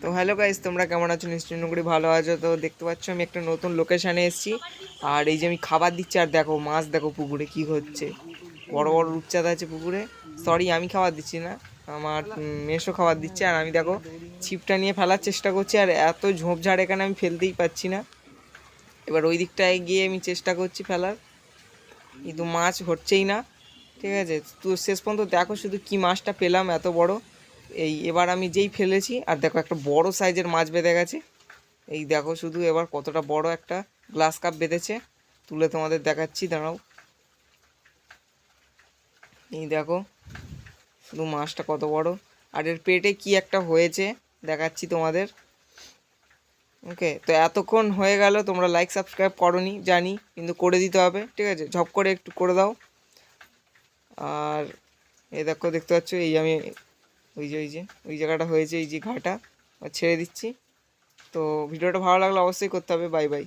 তো hello guys, তোমরা কেমন আছো? নিশ্চয়ই নকরি ভালো আছো। তো দেখতে পাচ্ছ আমি একটা নতুন লোকেশানে এসেছি, আর এই যে আমি খাবার দিচ্ছি, আর দেখো মাছ দেখো পুকুরে কি হচ্ছে। বড় বড় রূপচাঁদা আছে পুকুরে। সরি, আমি খাবার দিচ্ছি না, আমার মেসো খাবার দিচ্ছে। আর আমি দেখো ছিপটা নিয়ে ফেলার চেষ্টা করছি, আর এত ঝোপঝাড় এখানে আমি ফেলতেই পাচ্ছি না। এবার ওই দিকটায় গিয়ে আমি চেষ্টা করছি ফেলার, কিন্তু মাছ হচ্ছেই না। ঠিক আছে, তো শেষ পর্যন্ত দেখো শুধু কি মাছটা পেলাম এত বড়। এবার আমি যেই ফেলেছি, আর দেখো একটা বড় সাইজের মাছ বেঁধে গেছে। এই দেখো শুধু এবার কতটা বড় একটা গ্লাস কাপ বেঁধেছে, তুলে তোমাদের দেখাচ্ছি, দাঁড়াও। এই দেখো শুধু মাছটা কত বড়, আর এর পেটে কি একটা হয়েছে দেখাচ্ছি তোমাদের। ওকে, তো এতক্ষণ হয়ে গেল, তোমরা লাইক সাবস্ক্রাইব করোনি জানি, কিন্তু করে দিতে হবে, ঠিক আছে? ঝপ করে একটু করে দাও। আর এই দেখো, দেখতে পাচ্ছ এই আমি ওই যে ওই জায়গাটা হয়েছে, এই যে ঘাটা ছেড়ে দিচ্ছি। তো ভিডিওটা ভালো লাগলে অবশ্যই করতে হবে। Bye bye.